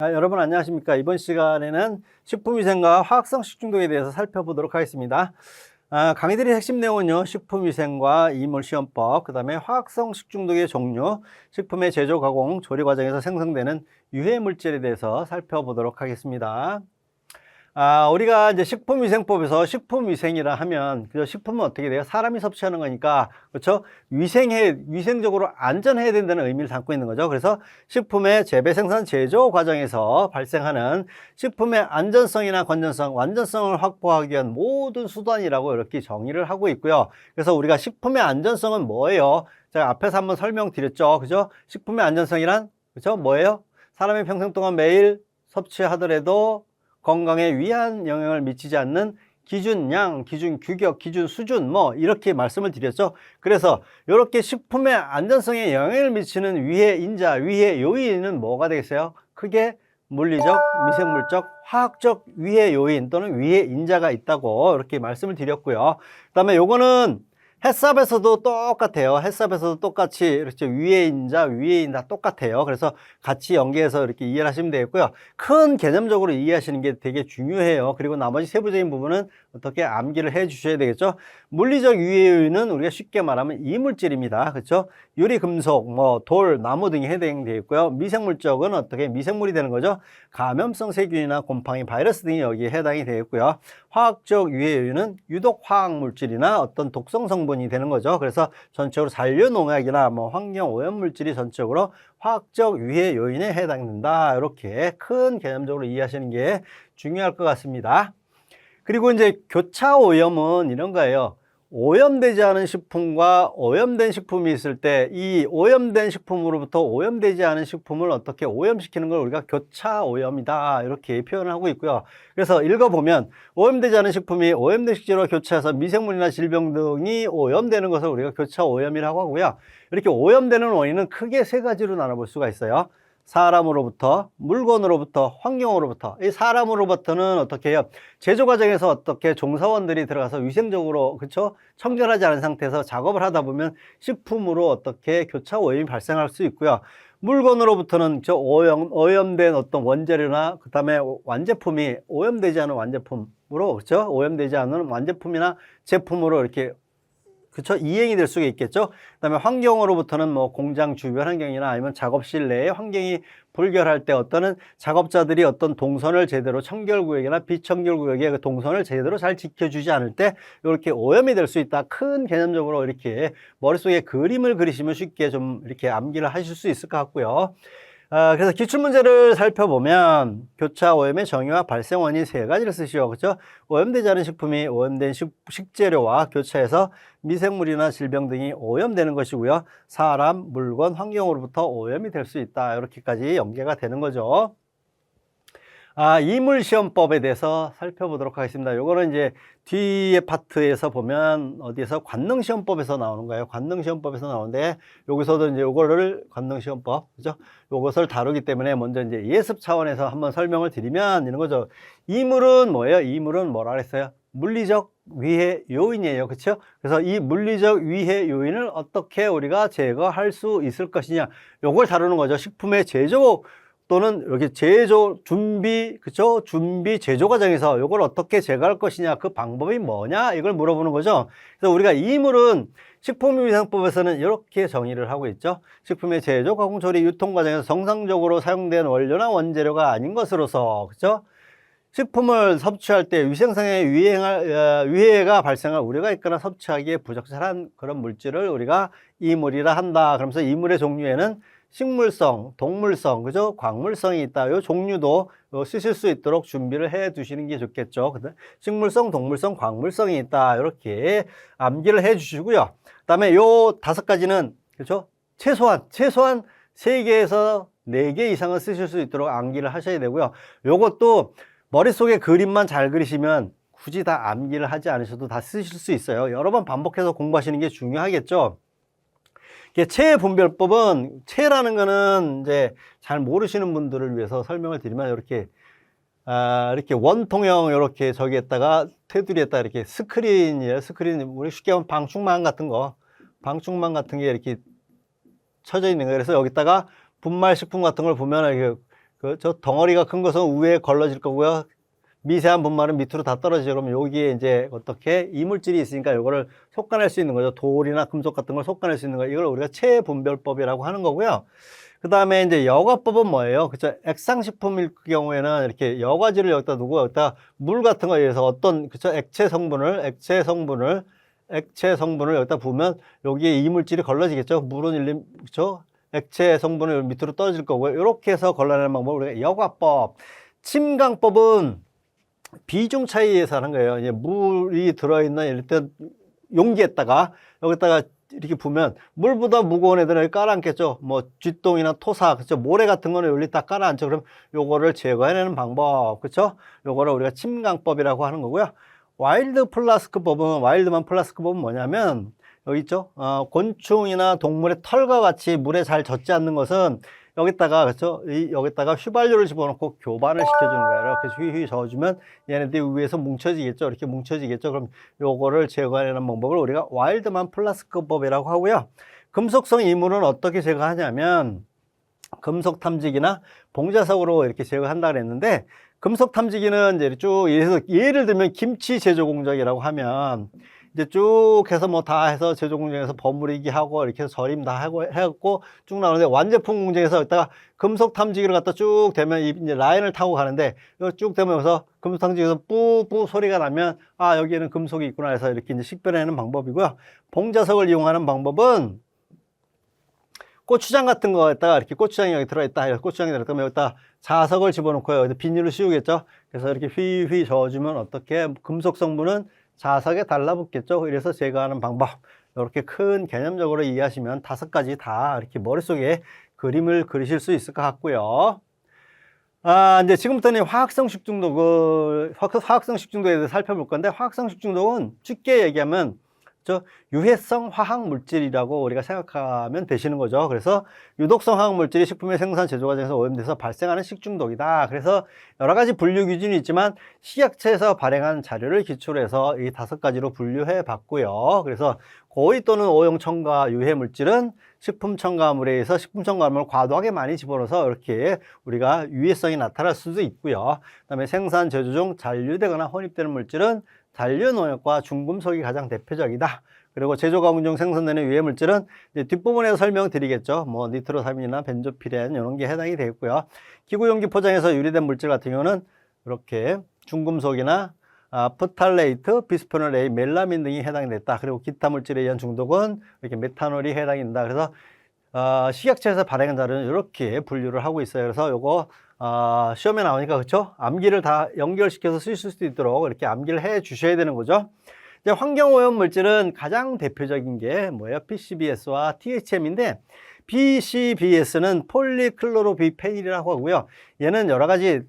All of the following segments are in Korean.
여러분 안녕하십니까. 이번 시간에는 식품위생과 화학성 식중독에 대해서 살펴보도록 하겠습니다. 강의들의 핵심 내용은요, 식품위생과 이물시험법, 그 다음에 화학성 식중독의 종류, 식품의 제조, 가공, 조리 과정에서 생성되는 유해물질에 대해서 살펴보도록 하겠습니다. 우리가 이제 식품위생법에서 식품위생이라 하면, 그죠? 식품은 어떻게 돼요? 사람이 섭취하는 거니까, 그렇죠? 위생적으로 안전해야 된다는 의미를 담고 있는 거죠. 그래서 식품의 재배, 생산, 제조 과정에서 발생하는 식품의 안전성이나 건전성, 완전성을 확보하기 위한 모든 수단이라고 이렇게 정의를 하고 있고요. 그래서 우리가 식품의 안전성은 뭐예요? 제가 앞에서 한번 설명드렸죠. 그죠? 식품의 안전성이란, 그죠? 뭐예요? 사람의 평생 동안 매일 섭취하더라도 건강에 위한 영향을 미치지 않는 기준량, 기준 규격, 기준 수준 이렇게 말씀을 드렸죠. 그래서 이렇게 식품의 안전성에 영향을 미치는 위해 인자, 위해 요인은 뭐가 되겠어요? 크게 물리적, 미생물적, 화학적 위해 요인 또는 위해 인자가 있다고 이렇게 말씀을 드렸고요. 그다음에 요거는 햇삽에서도 똑같아요. 햇삽에서도 똑같이 이렇게 위에 인자, 위에 인자 똑같아요. 그래서 같이 연계해서 이렇게 이해를 하시면 되겠고요. 큰 개념적으로 이해하시는 게 되게 중요해요. 그리고 나머지 세부적인 부분은 어떻게 암기를 해 주셔야 되겠죠. 물리적 위해 요인은 우리가 쉽게 말하면 이물질입니다. 그렇죠? 유리, 금속, 돌, 나무 등이 해당되어 있고요. 미생물적은 어떻게 미생물이 되는 거죠. 감염성 세균이나 곰팡이, 바이러스 등이 여기에 해당이 되어 있고요. 화학적 유해 요인은 유독 화학 물질이나 어떤 독성 성분이 되는 거죠. 그래서 전적으로 잔류 농약이나 환경 오염 물질이 전적으로 화학적 유해 요인에 해당된다. 이렇게 큰 개념적으로 이해하시는 게 중요할 것 같습니다. 그리고 이제 교차 오염은 이런 거예요. 오염되지 않은 식품과 오염된 식품이 있을 때 이 오염된 식품으로부터 오염되지 않은 식품을 어떻게 오염시키는 걸 우리가 교차 오염이다 이렇게 표현을 하고 있고요. 그래서 읽어보면 오염되지 않은 식품이 오염된 식재료와 교차해서 미생물이나 질병 등이 오염되는 것을 우리가 교차 오염이라고 하고요. 이렇게 오염되는 원인은 크게 세 가지로 나눠볼 수가 있어요. 사람으로부터, 물건으로부터, 환경으로부터. 이 사람으로부터는 어떻게 해요? 제조 과정에서 어떻게 종사원들이 들어가서 위생적으로, 그쵸? 청결하지 않은 상태에서 작업을 하다 보면 식품으로 어떻게 교차 오염이 발생할 수 있고요. 물건으로부터는 오염된 어떤 원재료나 그 다음에 완제품이 오염되지 않은 완제품으로, 그쵸? 오염되지 않은 완제품이나 제품으로 이렇게 그쵸? 이행이 될 수가 있겠죠. 그 다음에 환경으로부터는 공장 주변 환경이나 아니면 작업실 내의 환경이 불결할 때 어떤 작업자들이 어떤 동선을 제대로 청결구역이나 비청결구역의 그 동선을 제대로 잘 지켜주지 않을 때 이렇게 오염이 될 수 있다. 큰 개념적으로 이렇게 머릿속에 그림을 그리시면 쉽게 좀 이렇게 암기를 하실 수 있을 것 같고요. 그래서 기출문제를 살펴보면 교차 오염의 정의와 발생 원인 세 가지를 쓰시오. 그렇죠? 오염되지 않은 식품이 오염된 식재료와 교차해서 미생물이나 질병 등이 오염되는 것이고요. 사람, 물건, 환경으로부터 오염이 될 수 있다. 이렇게까지 연계가 되는 거죠. 이물시험법에 대해서 살펴보도록 하겠습니다. 요거는 이제 뒤에 파트에서 보면 어디에서 관능시험법에서 나오는 거예요. 관능시험법에서 나오는데 여기서도 이제 요거를 관능시험법, 그죠? 요것을 다루기 때문에 먼저 이제 예습 차원에서 한번 설명을 드리면 이런 거죠. 이물은 뭐예요? 이물은 뭐라 그랬어요? 물리적 위해 요인이에요. 그렇죠? 그래서 이 물리적 위해 요인을 어떻게 우리가 제거할 수 있을 것이냐. 요걸 다루는 거죠. 식품의 제조 또는 이렇게 제조 준비, 그쵸? 준비 제조 과정에서 이걸 어떻게 제거할 것이냐, 그 방법이 뭐냐, 이걸 물어보는 거죠. 그래서 우리가 이물은 식품위생법에서는 이렇게 정의를 하고 있죠. 식품의 제조, 가공, 조리, 유통 과정에서 정상적으로 사용된 원료나 원재료가 아닌 것으로서, 그쵸? 식품을 섭취할 때 위생상의 위해가 발생할 우려가 있거나 섭취하기에 부적절한 그런 물질을 우리가 이물이라 한다. 그러면서 이물의 종류에는 식물성, 동물성, 그죠? 광물성이 있다. 요 종류도 쓰실 수 있도록 준비를 해 두시는 게 좋겠죠. 식물성, 동물성, 광물성이 있다. 이렇게 암기를 해 주시고요. 그다음에 요 5가지는 그죠? 최소한 3개에서 4개 이상은 쓰실 수 있도록 암기를 하셔야 되고요. 요것도 머릿속에 그림만 잘 그리시면 굳이 다 암기를 하지 않으셔도 다 쓰실 수 있어요. 여러 번 반복해서 공부하시는 게 중요하겠죠. 체 분별법은, 체라는 거는 이제 잘 모르시는 분들을 위해서 설명을 드리면 이렇게 원통형 이렇게 저기에다가 테두리에다가 이렇게 스크린이에요. 스크린, 우리 쉽게 하면 방충망 같은 게 이렇게 쳐져 있는 거예요. 그래서 여기다가 분말 식품 같은 걸 보면 이렇게 저 덩어리가 큰 것은 위에 걸러질 거고요. 미세한 분말은 밑으로 다 떨어지죠. 그러면 여기에 이제 어떻게 이물질이 있으니까 이거를 솎아낼 수 있는 거죠. 돌이나 금속 같은 걸 솎아낼 수 있는 거. 이걸 우리가 체분별법이라고 하는 거고요. 그 다음에 이제 여과법은 뭐예요? 그죠? 액상식품일 경우에는 이렇게 여과지를 여기다 두고 여기다 물 같은 거에 의해서 어떤 그죠? 액체 성분을 여기다 부으면 여기에 이물질이 걸러지겠죠. 물은 일림 그죠? 액체 성분을 밑으로 떨어질 거고요. 이렇게 해서 걸러내는 방법을 우리가 여과법. 침강법은 비중 차이에 의해서 하는 거예요. 이제 물이 들어있는 일단 용기에다가 여기다가 이렇게 보면 물보다 무거운 애들을 깔아앉겠죠. 뭐 쥐똥이나 토사, 그렇죠. 모래 같은 거는 여기 딱 깔아앉죠. 그럼 요거를 제거해내는 방법, 그렇죠. 요거를 우리가 침강법이라고 하는 거고요. 와일드만 플라스크 법은 뭐냐면 여기 있죠. 곤충이나 동물의 털과 같이 물에 잘 젖지 않는 것은 여기다가 그렇죠. 여기다가 휘발유를 집어넣고 교반을 시켜주는 거예요. 이렇게 휘휘 저어주면 얘네들이 위에서 뭉쳐지겠죠. 이렇게 뭉쳐지겠죠. 그럼 요거를 제거하는 방법을 우리가 와일드만 플라스크법이라고 하고요. 금속성 이물은 어떻게 제거하냐면 금속 탐지기나 봉자석으로 이렇게 제거한다 그랬는데 금속 탐지기는 이제 쭉 예를 들면 김치 제조 공정이라고 하면 이제 쭉 해서 뭐 다 해서 제조 공정에서 버무리기 하고 이렇게 해서 절임 다 하고 해갖고 쭉 나오는데 완제품 공정에서 이따가 금속 탐지기를 갖다 쭉 대면 이제 라인을 타고 가는데 이거 쭉 대면서 금속 탐지기에서 뿌뿌 소리가 나면 아 여기에는 금속이 있구나 해서 이렇게 이제 식별해내는 방법이고요. 봉자석을 이용하는 방법은 고추장 같은 거에다가 이렇게 고추장이 여기 들어있다. 고추장이 들어있다면 여기다 자석을 집어넣고 여기다 비닐을 씌우겠죠. 그래서 이렇게 휘휘 저어주면 어떻게 금속 성분은 자석에 달라붙겠죠. 이래서 제거하는 방법. 이렇게 큰 개념적으로 이해하시면 5가지 다 이렇게 머릿속에 그림을 그리실 수 있을 것 같고요. 이제 지금부터는 화학성 식중독에 대해서 살펴볼 건데, 화학성 식중독은 쉽게 얘기하면 유해성 화학 물질이라고 우리가 생각하면 되시는 거죠. 그래서 유독성 화학 물질이 식품의 생산 제조 과정에서 오염돼서 발생하는 식중독이다. 그래서 여러 가지 분류 기준이 있지만 식약처에서 발행한 자료를 기초로 해서 이 5가지로 분류해 봤고요. 그래서 고의 또는 오용 첨가 유해 물질은 식품 첨가물에 의해서 식품 첨가물을 과도하게 많이 집어넣어서 이렇게 우리가 유해성이 나타날 수도 있고요. 그다음에 생산 제조 중 잔류되거나 혼입되는 물질은 잔류 농약과 중금속이 가장 대표적이다. 그리고 제조 과정 중 생산되는 유해 물질은 이제 뒷부분에서 설명드리겠죠. 뭐 니트로사민이나 벤조피렌 이런 게 해당이 되겠고요. 기구 용기 포장에서 유리된 물질 같은 경우는 이렇게 중금속이나 프탈레이트, 비스페놀 A, 멜라민 등이 해당이 됐다. 그리고 기타 물질에 의한 중독은 이렇게 메탄올이 해당이 된다. 그래서 식약처에서 발행한 자료는 이렇게 분류를 하고 있어요. 그래서 요거 시험에 나오니까 그렇죠? 암기를 다 연결시켜서 쓰실 수 있도록 이렇게 암기를 해 주셔야 되는 거죠. 이제 환경오염 물질은 가장 대표적인 게 뭐예요? PCBS와 THM인데 PCBS는 폴리클로로비페닐이라고 하고요. 얘는 여러 가지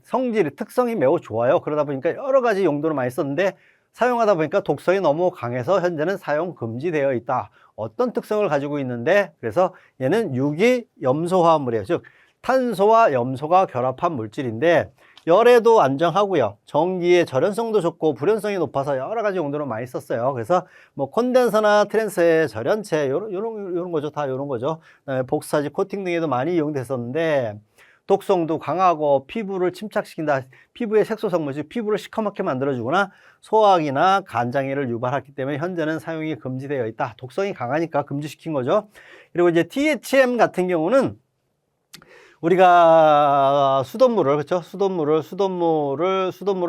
특성이 매우 좋아요. 그러다 보니까 여러 가지 용도로 많이 썼는데 사용하다 보니까 독성이 너무 강해서 현재는 사용 금지되어 있다. 어떤 특성을 가지고 있는데 그래서 얘는 유기 염소화합물이에요. 즉 탄소와 염소가 결합한 물질인데 열에도 안정하고요. 전기의 절연성도 좋고 불연성이 높아서 여러 가지 용도로 많이 썼어요. 그래서 뭐 콘덴서나 트랜스의 절연체 요런 거죠. 다 요런 거죠. 그다음에 복사지 코팅 등에도 많이 이용됐었는데 독성도 강하고 피부를 침착시킨다. 피부의 색소 성분, 즉 피부를 시커멓게 만들어주거나 소화기나 간장애를 유발하기 때문에 현재는 사용이 금지되어 있다. 독성이 강하니까 금지시킨 거죠. 그리고 이제 THM 같은 경우는 우리가 수돗물을 그렇죠? 수돗물을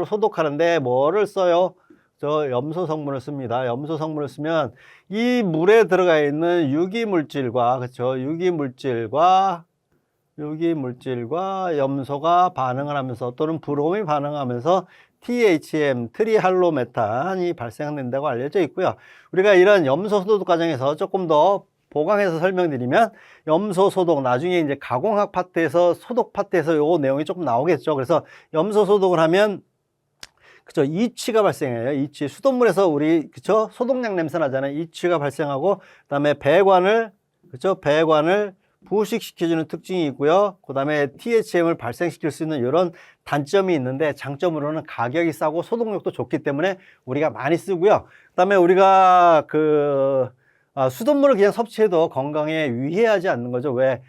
소독하는데 뭐를 써요? 염소 성분을 씁니다. 염소 성분을 쓰면 이 물에 들어가 있는 유기물질과 그렇죠? 유기물질과 염소가 반응을 하면서 또는 브롬이 반응하면서 THM, 트리할로메탄이 발생된다고 알려져 있고요. 우리가 이런 염소 소독 과정에서 조금 더 보강해서 설명드리면 염소 소독 나중에 이제 가공학 파트에서 소독 파트에서 요 내용이 조금 나오겠죠. 그래서 염소 소독을 하면 그죠 이취가 발생해요. 이취 수돗물에서 우리 그죠 소독약 냄새 나잖아요. 이취가 발생하고 그다음에 배관을 부식시켜주는 특징이 있고요. 그 다음에 THM을 발생시킬 수 있는 이런 단점이 있는데 장점으로는 가격이 싸고 소독력도 좋기 때문에 우리가 많이 쓰고요. 그 다음에 우리가 수돗물을 그냥 섭취해도 건강에 위해하지 않는 거죠. 왜?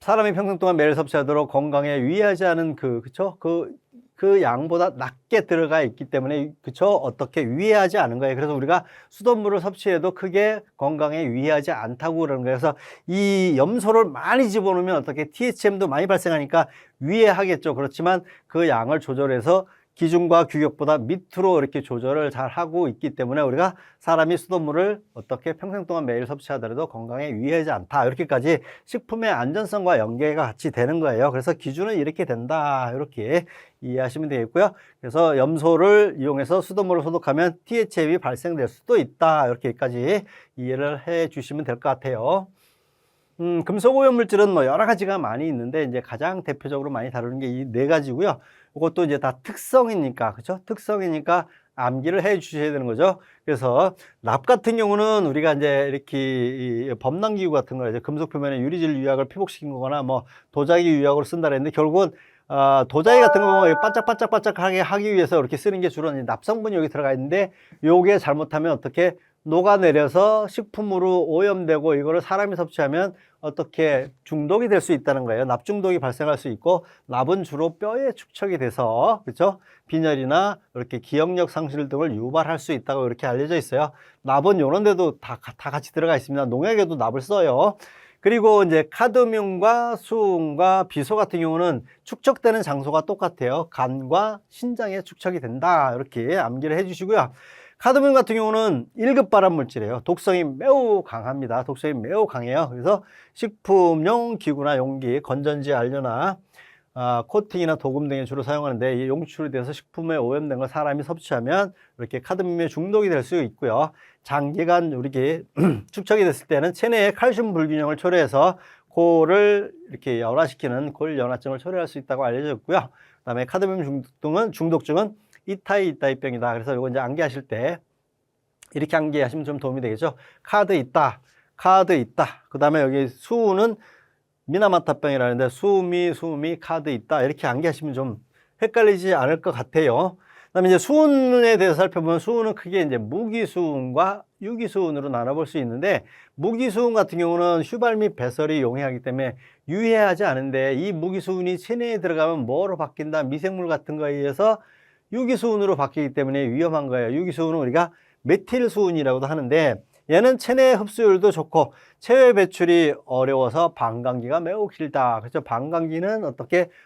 사람이 평생 동안 매일 섭취하도록 건강에 유의하지 않은 그쵸? 그 양보다 낮게 들어가 있기 때문에 그쵸? 어떻게 유의하지 않은 거예요. 그래서 우리가 수돗물을 섭취해도 크게 건강에 유의하지 않다고 그러는 거예요. 그래서 이 염소를 많이 집어넣으면 어떻게 THM도 많이 발생하니까 유의하겠죠. 그렇지만 그 양을 조절해서 기준과 규격보다 밑으로 이렇게 조절을 잘 하고 있기 때문에 우리가 사람이 수돗물을 어떻게 평생 동안 매일 섭취하더라도 건강에 유의하지 않다. 이렇게까지 식품의 안전성과 연계가 같이 되는 거예요. 그래서 기준은 이렇게 된다. 이렇게 이해하시면 되겠고요. 그래서 염소를 이용해서 수돗물을 소독하면 THM이 발생될 수도 있다. 이렇게까지 이해를 해 주시면 될 것 같아요. 금속 오염물질은 뭐 여러 가지가 많이 있는데 이제 가장 대표적으로 많이 다루는 게 이 네 가지고요. 이것도 이제 다 특성이니까, 그죠? 특성이니까 암기를 해 주셔야 되는 거죠. 그래서 납 같은 경우는 우리가 이제 이렇게 이 범람기구 같은 거 이제 금속 표면에 유리질 유약을 피복시킨 거거나 뭐 도자기 유약으로 쓴다 그랬는데 결국은 도자기 같은 경우는 반짝반짝반짝하게 하기 위해서 이렇게 쓰는 게 주로 납성분이 여기 들어가 있는데 요게 잘못하면 어떻게 녹아내려서 식품으로 오염되고 이거를 사람이 섭취하면 어떻게 중독이 될 수 있다는 거예요. 납 중독이 발생할 수 있고 납은 주로 뼈에 축적이 돼서 그렇죠? 빈혈이나 이렇게 기억력 상실 등을 유발할 수 있다고 이렇게 알려져 있어요. 납은 이런 데도 다 같이 들어가 있습니다. 농약에도 납을 써요. 그리고 이제 카드뮴과 수은과 비소 같은 경우는 축적되는 장소가 똑같아요. 간과 신장에 축적이 된다. 이렇게 암기를 해 주시고요. 카드뮴 같은 경우는 1급 발암 물질이에요. 독성이 매우 강합니다. 독성이 매우 강해요. 그래서 식품용 기구나 용기, 건전지 안료나 코팅이나 도금 등에 주로 사용하는데 이 용출이 돼서 식품에 오염된 걸 사람이 섭취하면 이렇게 카드뮴에 중독이 될 수 있고요. 장기간 이렇게 축적이 됐을 때는 체내에 칼슘 불균형을 초래해서 코를 이렇게 열화시키는 골연화증을 초래할 수 있다고 알려져 있고요. 그다음에 카드뮴 중독증은 이타이병이다. 그래서 이거 이제 암기하실 때 이렇게 암기하시면 좀 도움이 되겠죠. 카드 있다. 그 다음에 여기 수은 미나마타병이라는데 수미 카드 있다. 이렇게 암기하시면 좀 헷갈리지 않을 것 같아요. 그다음에 이제 수은에 대해서 살펴보면 수은은 크게 이제 무기수은과 유기수은으로 나눠볼 수 있는데 무기수은 같은 경우는 휘발 및 배설이 용이하기 때문에 유해하지 않은데 이 무기수은이 체내에 들어가면 뭐로 바뀐다? 미생물 같은 거에 의해서 유기수은으로 바뀌기 때문에 위험한 거예요. 유기수은은 우리가 메틸수은이라고도 하는데 얘는 체내 흡수율도 좋고 체외 배출이 어려워서 방광기가 매우 길다. 그래서 방광기는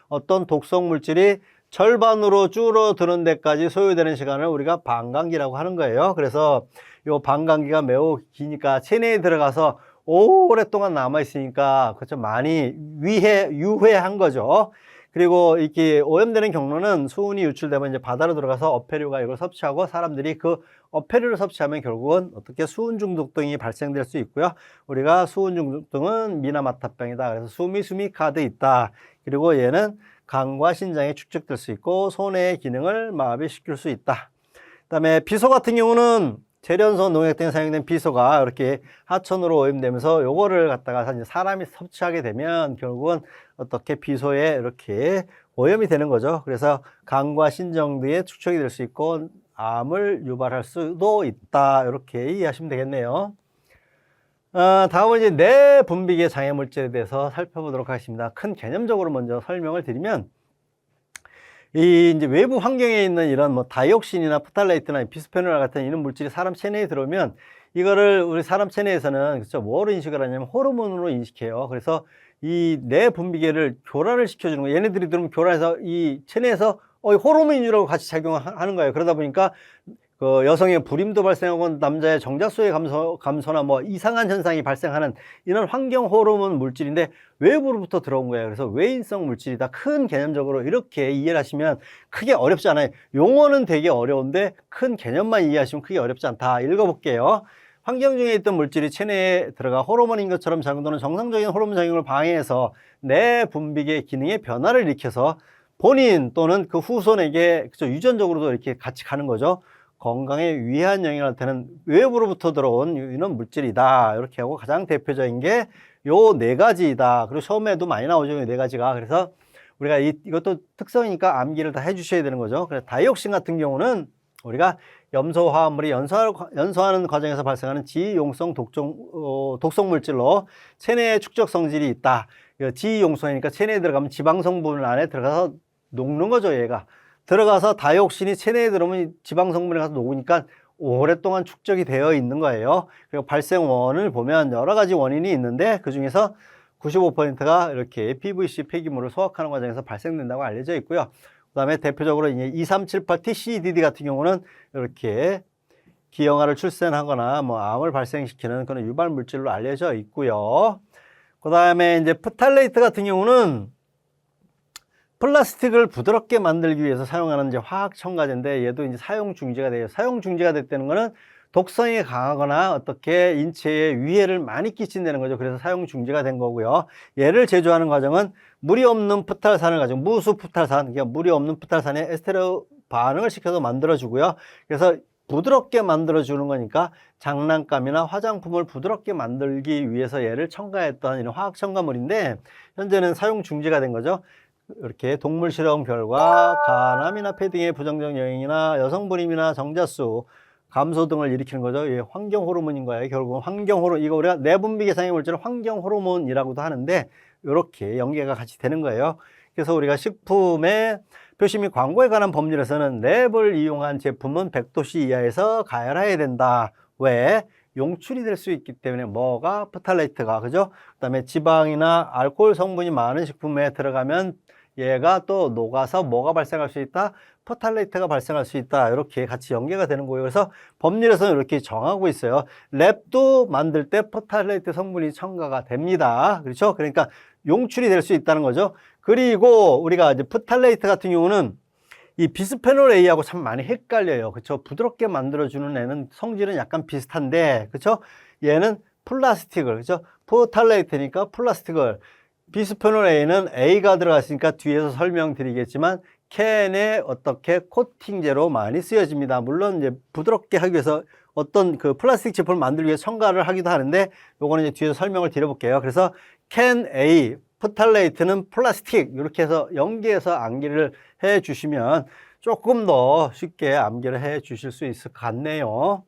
어떤 독성 물질이 절반으로 줄어드는 데까지 소요되는 시간을 우리가 방광기라고 하는 거예요. 그래서 이 방광기가 매우 기니까 체내에 들어가서 오랫동안 남아 있으니까 그렇죠. 많이 유해한 거죠. 그리고 이렇게 오염되는 경로는 수은이 유출되면 이제 바다로 들어가서 어패류가 이걸 섭취하고 사람들이 그 어패류를 섭취하면 결국은 어떻게 수은 중독 등이 발생될 수 있고요. 우리가 수은 중독 등은 미나마타병이다. 그래서 수미 카드 있다. 그리고 얘는 간과 신장에 축적될 수 있고 손해의 기능을 마비시킬 수 있다. 그다음에 비소 같은 경우는 재련소 농약 등에 사용된 비소가 이렇게 하천으로 오염되면서 요거를 갖다가 사람이 섭취하게 되면 결국은 어떻게 비소에 이렇게 오염이 되는 거죠. 그래서 간과 신장 등에 축적이 될 수 있고 암을 유발할 수도 있다. 이렇게 이해하시면 되겠네요. 다음은 이제 뇌 분비계 장애 물질에 대해서 살펴보도록 하겠습니다. 큰 개념적으로 먼저 설명을 드리면 이 이제 외부 환경에 있는 이런 뭐 다이옥신이나 프탈레이트나 비스페놀 같은 이런 물질이 사람 체내에 들어오면 이거를 우리 사람 체내에서는 그렇죠 뭐로 인식을 하냐면 호르몬으로 인식해요. 그래서 이 뇌 분비계를 교란을 시켜주는 거예요. 얘네들이 들으면 교란해서 이 체내에서 호르몬이라고 같이 작용하는 거예요. 그러다 보니까 그 여성의 불임도 발생하고 남자의 정자수의 감소나 뭐 이상한 현상이 발생하는 이런 환경 호르몬 물질인데 외부로부터 들어온 거예요. 그래서 외인성 물질이다. 큰 개념적으로 이렇게 이해를 하시면 크게 어렵지 않아요. 용어는 되게 어려운데 큰 개념만 이해하시면 크게 어렵지 않다. 읽어볼게요. 환경 중에 있던 물질이 체내에 들어가 호르몬인 것처럼 작용되는 정상적인 호르몬 작용을 방해해서 뇌 분비계 기능의 변화를 일으켜서 본인 또는 그 후손에게 유전적으로도 이렇게 같이 가는 거죠. 건강에 위해한 영향을 나타내는 외부로부터 들어온 이런 물질이다. 이렇게 하고 가장 대표적인 게 요 네 가지이다. 그리고 처음에도 많이 나오죠. 이 네 가지가. 그래서 우리가 이것도 특성이니까 암기를 다 해주셔야 되는 거죠. 그래서 다이옥신 같은 경우는 우리가 염소 화합물이 연소하는 과정에서 발생하는 지용성 독성 물질로 체내에 축적 성질이 있다. 지용성이니까 체내에 들어가면 지방 성분 안에 들어가서 녹는 거죠. 얘가 들어가서 다이옥신이 체내에 들어오면 지방 성분에 가서 녹으니까 오랫동안 축적이 되어 있는 거예요. 그리고 발생 원을 보면 여러 가지 원인이 있는데 그 중에서 95%가 이렇게 PVC 폐기물을 소각하는 과정에서 발생된다고 알려져 있고요. 그 다음에 대표적으로 이제 2378 TCDD 같은 경우는 이렇게 기형아를 출산하거나 뭐 암을 발생시키는 그런 유발 물질로 알려져 있고요. 그 다음에 이제 프탈레이트 같은 경우는 플라스틱을 부드럽게 만들기 위해서 사용하는 이제 화학 첨가제인데 얘도 이제 사용 중지가 돼요. 사용 중지가 됐다는 거는 독성이 강하거나 어떻게 인체에 위해를 많이 끼친다는 거죠. 그래서 사용 중지가 된 거고요. 얘를 제조하는 과정은 물이 없는 프탈산을 가지고 무수 프탈산, 그러니까 물이 없는 프탈산에 에스테르 반응을 시켜서 만들어주고요. 그래서 부드럽게 만들어주는 거니까 장난감이나 화장품을 부드럽게 만들기 위해서 얘를 첨가했던 이런 화학 첨가물인데 현재는 사용 중지가 된 거죠. 이렇게 동물 실험 결과 간암이나 폐 등의 부정적 영향이나 여성 불임이나 정자수 감소 등을 일으키는 거죠. 예, 환경 호르몬인 거예요. 결국은 환경 호르몬, 이거 우리가 내분비 개상의 물질을 환경 호르몬이라고도 하는데 이렇게 연계가 같이 되는 거예요. 그래서 우리가 식품의 표시 및 광고에 관한 법률에서는 랩을 이용한 제품은 100도씨 이하에서 가열해야 된다. 왜? 용출이 될 수 있기 때문에 뭐가 프탈레이트가 그죠? 그다음에 지방이나 알코올 성분이 많은 식품에 들어가면 얘가 또 녹아서 뭐가 발생할 수 있다? 프탈레이트가 발생할 수 있다. 이렇게 같이 연계가 되는 거예요. 그래서 법률에서는 이렇게 정하고 있어요. 랩도 만들 때 프탈레이트 성분이 첨가가 됩니다. 그렇죠? 그러니까 용출이 될 수 있다는 거죠. 그리고 우리가 이제 프탈레이트 같은 경우는 이 비스페놀 A하고 참 많이 헷갈려요. 그렇죠? 부드럽게 만들어주는 애는 성질은 약간 비슷한데, 그렇죠? 얘는 플라스틱을, 그렇죠? 프탈레이트니까 플라스틱을, 비스페놀 A는 A가 들어갔으니까 뒤에서 설명드리겠지만 캔에 어떻게 코팅제로 많이 쓰여집니다. 물론 이제 부드럽게 하기 위해서 어떤 그 플라스틱 제품을 만들기 위해 첨가를 하기도 하는데 요거는 이제 뒤에서 설명을 드려볼게요. 그래서 캔 A, 프탈레이트는 플라스틱 이렇게 해서 연계해서 암기를 해 주시면 조금 더 쉽게 암기를 해 주실 수 있을 것 같네요.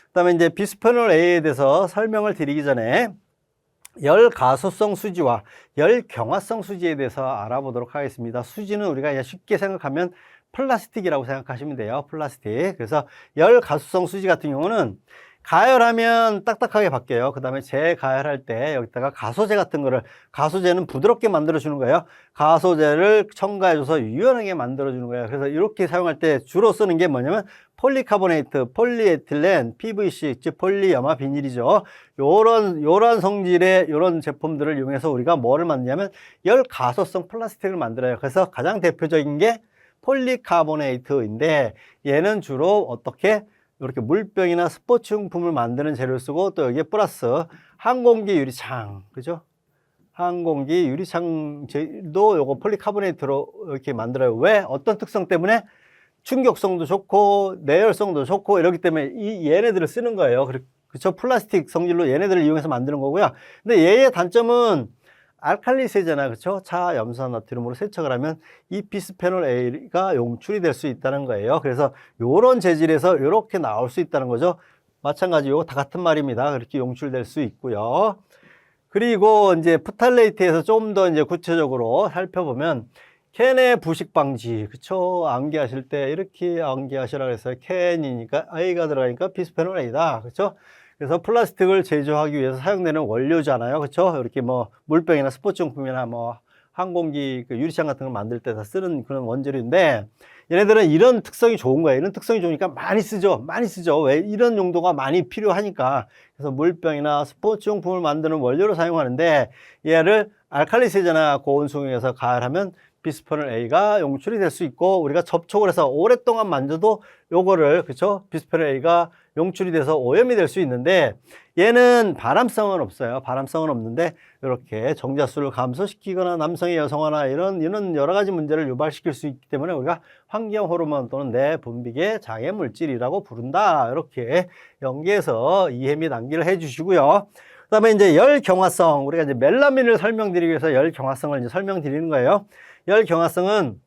그 다음에 이제 비스페놀 A에 대해서 설명을 드리기 전에 열 가소성 수지와 열 경화성 수지에 대해서 알아보도록 하겠습니다. 수지는 우리가 쉽게 생각하면 플라스틱이라고 생각하시면 돼요. 플라스틱. 그래서 열 가소성 수지 같은 경우는 가열하면 딱딱하게 바뀌어요. 그 다음에 재가열할 때 여기다가 가소제 같은 거를, 가소제는 부드럽게 만들어주는 거예요. 가소제를 첨가해줘서 유연하게 만들어주는 거예요. 그래서 이렇게 사용할 때 주로 쓰는 게 뭐냐면 폴리카보네이트, 폴리에틸렌, PVC, 즉 폴리염화 비닐이죠. 요런 성질의 요런 제품들을 이용해서 우리가 뭐를 만드냐면 열가소성 플라스틱을 만들어요. 그래서 가장 대표적인 게 폴리카보네이트인데 얘는 주로 어떻게 이렇게 물병이나 스포츠용품을 만드는 재료를 쓰고 또 여기에 플러스 항공기 유리창, 그죠? 항공기 유리창도 요거 폴리카보네이트로 이렇게 만들어요. 왜? 어떤 특성 때문에? 충격성도 좋고 내열성도 좋고 이러기 때문에 이 얘네들을 쓰는 거예요. 그렇죠? 플라스틱 성질로 얘네들을 이용해서 만드는 거고요. 근데 얘의 단점은 알칼리세잖아요. 그렇죠? 차, 염산, 나트륨으로 세척을 하면 이 비스페놀 A가 용출이 될 수 있다는 거예요. 그래서 요런 재질에서 이렇게 나올 수 있다는 거죠. 마찬가지 요거 다 같은 말입니다. 그렇게 용출될 수 있고요. 그리고 이제 프탈레이트에서 좀 더 이제 구체적으로 살펴보면 캔의 부식 방지, 그쵸? 암기하실 때 이렇게 암기하시라고 했어요. 캔이니까 A가 들어가니까 비스페놀 A다, 그쵸? 그래서 플라스틱을 제조하기 위해서 사용되는 원료잖아요, 그쵸? 이렇게 뭐 물병이나 스포츠용품이나 뭐 항공기 그 유리창 같은 걸 만들 때 다 쓰는 그런 원재료인데 얘네들은 이런 특성이 좋은 거예요. 이런 특성이 좋으니까 많이 쓰죠. 많이 쓰죠. 왜? 이런 용도가 많이 필요하니까. 그래서 물병이나 스포츠용품을 만드는 원료로 사용하는데 얘를 알칼리세제나 고온수용에서 가열하면 비스페놀 A가 용출이 될 수 있고 우리가 접촉을 해서 오랫동안 만져도 요거를 그쵸? 비스페놀 A가 용출이 돼서 오염이 될 수 있는데 얘는 발암성은 없어요. 발암성은 없는데 이렇게 정자수를 감소시키거나 남성의 여성화나 이런 여러 가지 문제를 유발시킬 수 있기 때문에 우리가 환경 호르몬 또는 내분비계 장애 물질이라고 부른다. 이렇게 연계해서 이해 및 암기를 해 주시고요. 그다음에 이제 열 경화성, 우리가 이제 멜라민을 설명드리기 위해서 열 경화성을 이제 설명드리는 거예요. 열 경화성은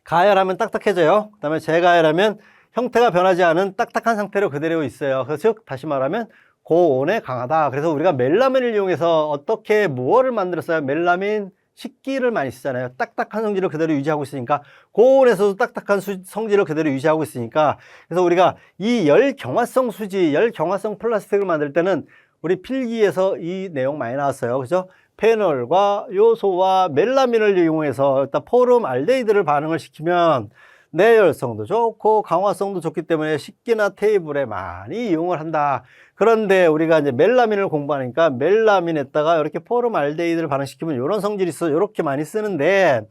가열하면 딱딱해져요. 그다음에 재가열하면 형태가 변하지 않은 딱딱한 상태로 그대로 있어요. 그래서 즉 다시 말하면 고온에 강하다. 그래서 우리가 멜라민을 이용해서 어떻게 무엇을 만들었어요? 멜라민 식기를 많이 쓰잖아요. 딱딱한 성질을 그대로 유지하고 있으니까, 고온에서도 딱딱한 성질을 그대로 유지하고 있으니까, 그래서 우리가 이 열경화성 수지, 열경화성 플라스틱을 만들 때는 우리 필기에서 이 내용 많이 나왔어요. 그죠? 페놀과 요소와 멜라민을 이용해서 일단 포름알데히드를 반응을 시키면 내열성도 좋고 강화성도 좋기 때문에 식기나 테이블에 많이 이용을 한다. 그런데 우리가 이제 멜라민을 공부하니까 멜라민에다가 이렇게 포름알데히드를 반응시키면 이런 성질이 있어. 이렇게 많이 쓰는데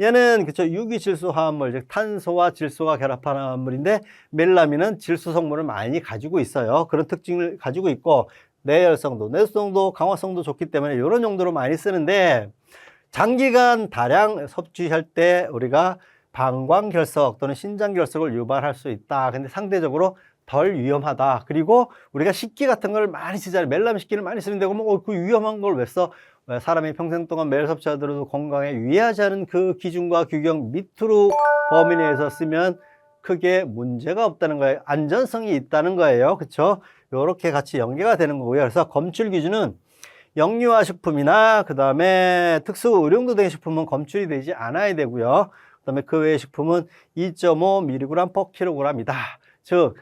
얘는 그쵸 유기질소 화합물, 즉 탄소와 질소가 결합한 화합물인데 멜라민은 질소 성분을 많이 가지고 있어요. 그런 특징을 가지고 있고 내열성도, 내수성도, 강화성도 좋기 때문에 이런 용도로 많이 쓰는데 장기간 다량 섭취할 때 우리가 방광결석 또는 신장결석을 유발할 수 있다. 근데 상대적으로 덜 위험하다. 그리고 우리가 식기 같은 걸 많이 쓰잖아요. 멜라민 식기를 많이 쓰는데 그러면 그 위험한 걸 왜 써? 왜 사람이 평생 동안 멜 섭취하더라도 건강에 유해하지 않은 그 기준과 규격 밑으로 범위 내에서 쓰면 크게 문제가 없다는 거예요. 안전성이 있다는 거예요. 그렇죠? 이렇게 같이 연계가 되는 거고요. 그래서 검출 기준은 영유아 식품이나 그 다음에 특수 의료용도 된 식품은 검출이 되지 않아야 되고요. 그 다음에 그 외의 식품은 2.5mg/kg이다. 즉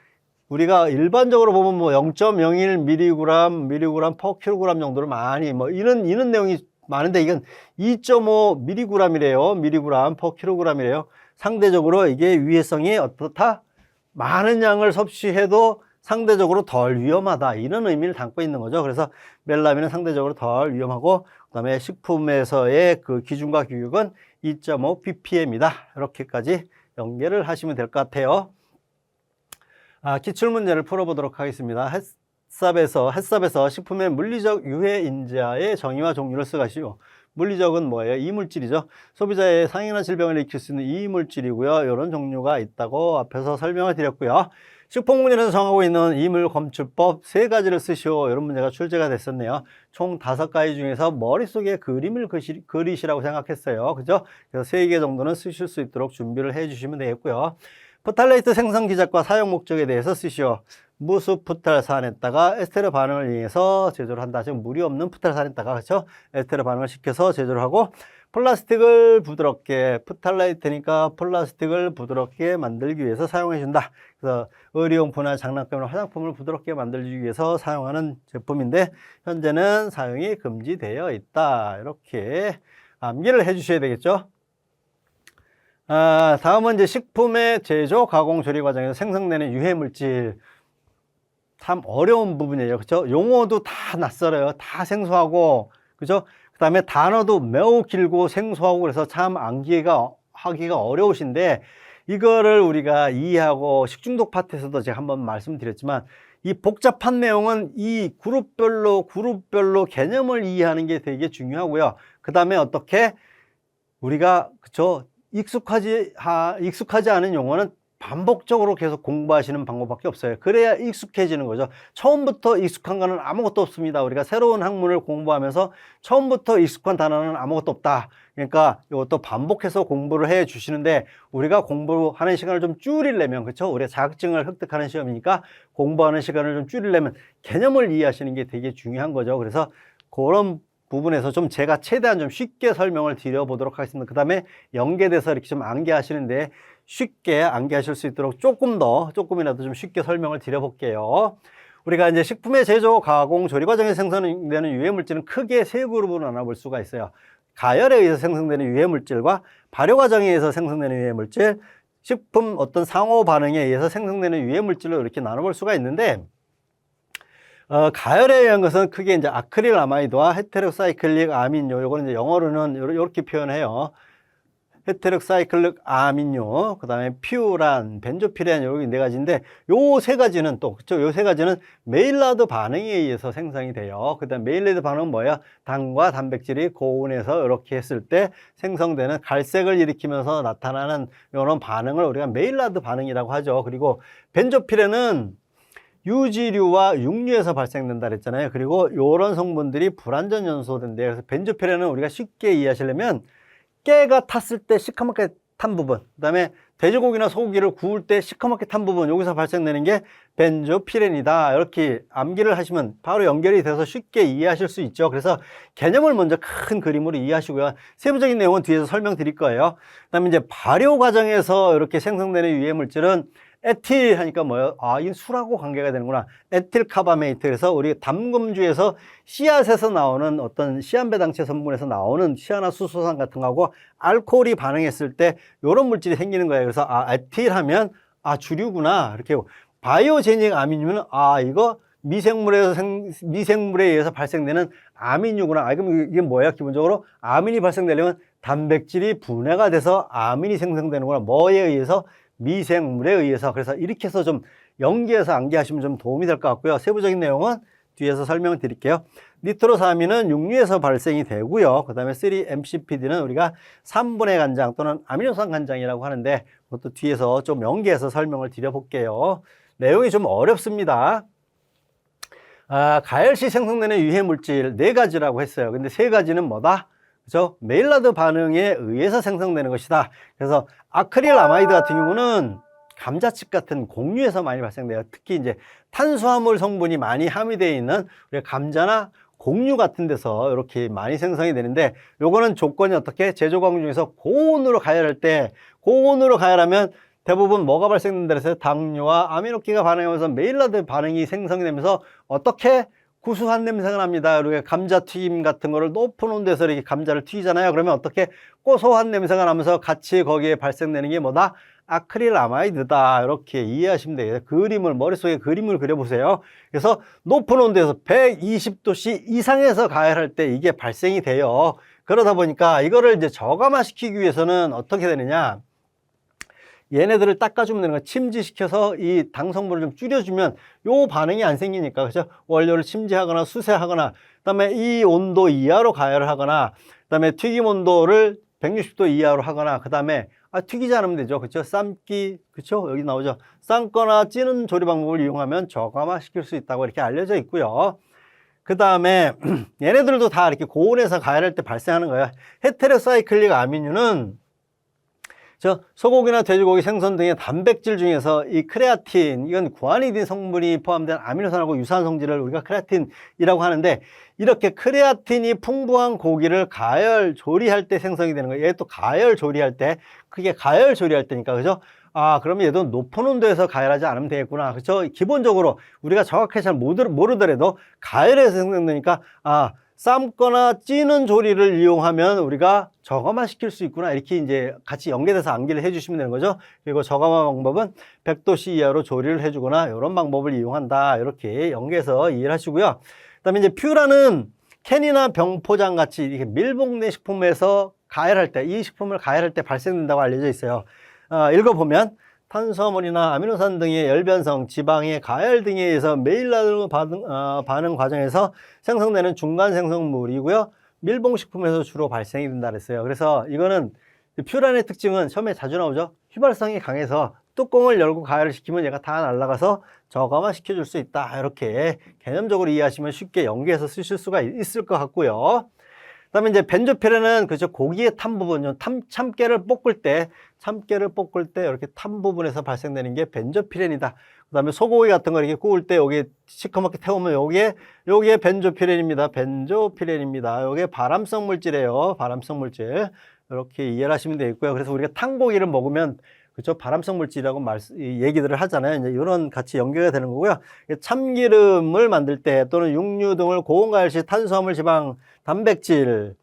우리가 일반적으로 보면 뭐 0.01mg/kg 정도를 많이 뭐 이런 내용이 많은데 이건 2.5mg이래요. mg/kg이래요. 상대적으로 이게 위해성이 어떻다? 많은 양을 섭취해도 상대적으로 덜 위험하다. 이런 의미를 담고 있는 거죠. 그래서 멜라민은 상대적으로 덜 위험하고 그다음에 식품에서의 그 기준과 규격은 2.5 ppm이다. 이렇게까지 연계를 하시면 될 것 같아요. 기출문제를 풀어보도록 하겠습니다. 햇삽에서 식품의 물리적 유해 인자의 정의와 종류를 쓰가시오. 물리적은 뭐예요? 이물질이죠. 소비자의 상해나 질병을 일으킬 수 있는 이물질이고요. 이런 종류가 있다고 앞에서 설명을 드렸고요. 식품공인에서 정하고 있는 이물검출법 3가지를 쓰시오. 이런 문제가 출제가 됐었네요. 총 5가지 중에서 머릿속에 그림을 그리시라고 생각했어요. 그죠? 그래서 3개 정도는 쓰실 수 있도록 준비를 해 주시면 되겠고요. 프탈레이트 생성 기작과 사용 목적에 대해서 쓰시오. 무수 프탈산에다가 에스테르 반응을 이용해서 제조를 한다. 즉 물이 없는 프탈산에다가 그렇죠? 에스테르 반응을 시켜서 제조를 하고 플라스틱을 부드럽게 프탈레이트니까 플라스틱을 부드럽게 만들기 위해서 사용해 준다. 그래서 의료용품이나 장난감이나 화장품을 부드럽게 만들기 위해서 사용하는 제품인데 현재는 사용이 금지되어 있다. 이렇게 암기를 해 주셔야 되겠죠? 다음은 이제 식품의 제조, 가공, 조리 과정에서 생성되는 유해물질. 참 어려운 부분이에요. 그죠? 용어도 다 낯설어요. 다 생소하고, 그죠? 그 다음에 단어도 매우 길고 생소하고 그래서 참 하기가 어려우신데, 이거를 우리가 이해하고 식중독 파트에서도 제가 한번 말씀드렸지만, 이 복잡한 내용은 이 그룹별로 개념을 이해하는 게 되게 중요하고요. 그 다음에 어떻게 우리가, 그죠? 익숙하지 않은 용어는 반복적으로 계속 공부하시는 방법밖에 없어요. 그래야 익숙해지는 거죠. 처음부터 익숙한 거는 아무것도 없습니다. 우리가 새로운 학문을 공부하면서 처음부터 익숙한 단어는 아무것도 없다. 그러니까 이것도 반복해서 공부를 해 주시는데 우리가 공부하는 시간을 좀 줄이려면 그렇죠? 우리가 자격증을 획득하는 시험이니까 공부하는 시간을 좀 줄이려면 개념을 이해하시는 게 되게 중요한 거죠. 그래서 그런 부분에서 좀 제가 최대한 좀 쉽게 설명을 드려보도록 하겠습니다. 그 다음에 연계돼서 이렇게 좀 암기하시는데 쉽게 암기하실 수 있도록 조금이라도 좀 쉽게 설명을 드려볼게요. 우리가 이제 식품의 제조, 가공, 조리 과정에서 생성되는 유해물질은 크게 3그룹으로 나눠볼 수가 있어요. 가열에 의해서 생성되는 유해물질과 발효 과정에 의해서 생성되는 유해물질, 식품 어떤 상호 반응에 의해서 생성되는 유해물질로 이렇게 나눠볼 수가 있는데 가열에 의한 것은 크게 이제 아크릴 아마이드와 헤테로사이클릭 아민요, 요거는 이제 영어로는 이렇게 표현해요. 헤테로사이클릭 아민요, 그 다음에 퓨란, 벤조피렌, 여기 4가지인데, 요 3가지는 또, 그쵸? 요 3가지는 메일라드 반응에 의해서 생성이 돼요. 그 다음 메일라드 반응은 뭐예요? 당과 단백질이 고온에서 이렇게 했을 때 생성되는 갈색을 일으키면서 나타나는 이런 반응을 우리가 메일라드 반응이라고 하죠. 그리고 벤조피렌은 유지류와 육류에서 발생된다 그랬잖아요. 그리고 이런 성분들이 불완전 연소된대요. 그래서 벤조피렌은 우리가 쉽게 이해하시려면 깨가 탔을 때 시커멓게 탄 부분, 그다음에 돼지고기나 소고기를 구울 때 시커멓게 탄 부분, 여기서 발생되는 게 벤조피렌이다. 이렇게 암기를 하시면 바로 연결이 돼서 쉽게 이해하실 수 있죠. 그래서 개념을 먼저 큰 그림으로 이해하시고요. 세부적인 내용은 뒤에서 설명드릴 거예요. 그다음에 이제 발효 과정에서 이렇게 생성되는 유해 물질은 에틸 하니까 뭐예요? 아, 이 술하고 관계가 되는구나. 에틸카바메이트. 그래서 우리 담금주에서 씨앗에서 나오는 어떤 씨앗배당체 성분에서 나오는 시아나수소산 같은 거하고 알코올이 반응했을 때 이런 물질이 생기는 거예요. 그래서 아, 에틸 하면 아, 주류구나. 이렇게 바이오제닉 아민이면 아, 이거 미생물에 의해서 발생되는 아민유구나. 아, 그럼 이게 뭐야? 기본적으로 아민이 발생되려면 단백질이 분해가 돼서 아민이 생성되는구나. 뭐에 의해서? 미생물에 의해서. 그래서 이렇게 해서 좀 연기해서 암기하시면 좀 도움이 될 것 같고요. 세부적인 내용은 뒤에서 설명을 드릴게요. 니트로사민은 육류에서 발생이 되고요. 그 다음에 3-MCPD는 우리가 3분해 간장 또는 아미노산 간장이라고 하는데 그것도 뒤에서 좀 연기해서 설명을 드려볼게요. 내용이 좀 어렵습니다. 아, 가열 시 생성되는 유해 물질 4가지라고 했어요. 근데 3가지는 뭐다? 그죠? 메일라드 반응에 의해서 생성되는 것이다. 그래서 아크릴아마이드 같은 경우는 감자칩 같은 곡류에서 많이 발생돼요. 특히 이제 탄수화물 성분이 많이 함유되어 있는 우리 감자나 곡류 같은 데서 이렇게 많이 생성이 되는데 요거는 조건이 어떻게? 제조과정 중에서 고온으로 가열할 때 고온으로 가열하면 대부분 뭐가 발생된다 그래서 당류와 아미노기가 반응하면서 메일라드 반응이 생성이 되면서 어떻게? 구수한 냄새가 납니다. 이렇게 감자튀김 같은 거를 높은 온도에서 이렇게 감자를 튀기잖아요. 그러면 어떻게 고소한 냄새가 나면서 같이 거기에 발생되는 게 뭐다? 아크릴아마이드다. 이렇게 이해하시면 돼요. 그림을 머릿속에 그림을 그려보세요. 그래서 높은 온도에서 120도씨 이상에서 가열할 때 이게 발생이 돼요. 그러다 보니까 이거를 이제 저감화시키기 위해서는 어떻게 되느냐? 얘네들을 닦아주면 되는 거야. 침지시켜서 이 당 성분을 좀 줄여주면 요 반응이 안 생기니까. 그죠? 원료를 침지하거나 수세하거나, 그 다음에 이 온도 이하로 가열을 하거나, 그 다음에 튀김 온도를 160도 이하로 하거나, 그 다음에 튀기지 않으면 되죠. 그쵸? 삶기, 그쵸? 여기 나오죠. 삶거나 찌는 조리 방법을 이용하면 저감화시킬 수 있다고 이렇게 알려져 있고요. 그 다음에 얘네들도 다 이렇게 고온에서 가열할 때 발생하는 거예요. 헤테로사이클릭 아민유는 소고기나 돼지고기 생선 등의 단백질 중에서 이 크레아틴, 이건 구아니딘 성분이 포함된 아미노산하고 유사한 성질을 우리가 크레아틴이라고 하는데, 이렇게 크레아틴이 풍부한 고기를 가열 조리할 때 생성이 되는 거예요. 얘 또 가열 조리할 때, 그게 가열 조리할 때니까, 그죠? 아, 그러면 얘도 높은 온도에서 가열하지 않으면 되겠구나. 그죠? 기본적으로 우리가 정확하게 잘 모르더라도 가열에서 생성되니까, 아, 삶거나 찌는 조리를 이용하면 우리가 저감화 시킬 수 있구나. 이렇게 이제 같이 연계돼서 암기를 해주시면 되는 거죠. 그리고 저감화 방법은 100도씨 이하로 조리를 해주거나 이런 방법을 이용한다. 이렇게 연계해서 이해를 하시고요. 그 다음에 이제 퓨라는 캔이나 병포장 같이 이렇게 밀봉된 식품에서 가열할 때, 이 식품을 가열할 때 발생된다고 알려져 있어요. 읽어보면 탄수화물이나 아미노산 등의 열변성, 지방의 가열 등에 의해서 메일라드 반응 과정에서 생성되는 중간 생성물이고요. 밀봉식품에서 주로 발생이 된다 그랬어요. 그래서 이거는 퓨란의 특징은 처음에 자주 나오죠. 휘발성이 강해서 뚜껑을 열고 가열을 시키면 얘가 다 날아가서 저감화 시켜줄 수 있다. 이렇게 개념적으로 이해하시면 쉽게 연계해서 쓰실 수가 있을 것 같고요. 그다음에 이제 벤조피렌은 그죠, 고기의 탄 부분, 참깨를 볶을 때 이렇게 탄 부분에서 발생되는 게 벤조피렌이다. 그다음에 소고기 같은 거 이렇게 구울 때 여기 시커멓게 태우면 요게 벤조피렌입니다. 요게 발암성 물질이에요. 발암성 물질. 이렇게 이해를 하시면 되겠고요. 그래서 우리가 탄 고기를 먹으면 그렇죠, 발암성 물질이라고 얘기들을 하잖아요. 이제 이런 같이 연결이 되는 거고요. 참기름을 만들 때 또는 육류 등을 고온 가열 시 탄수화물, 지방, 단백질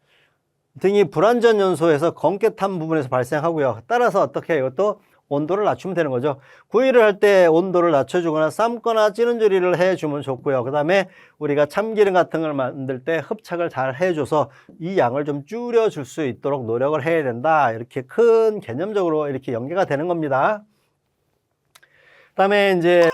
등이 불완전 연소에서 검게 탄 부분에서 발생하고요. 따라서 어떻게 해요? 이것도 온도를 낮추면 되는 거죠. 구이를 할 때 온도를 낮춰주거나 삶거나 찌는 조리를 해주면 좋고요. 그 다음에 우리가 참기름 같은 걸 만들 때 흡착을 잘 해줘서 이 양을 좀 줄여줄 수 있도록 노력을 해야 된다. 이렇게 큰 개념적으로 이렇게 연계가 되는 겁니다. 그 다음에 이제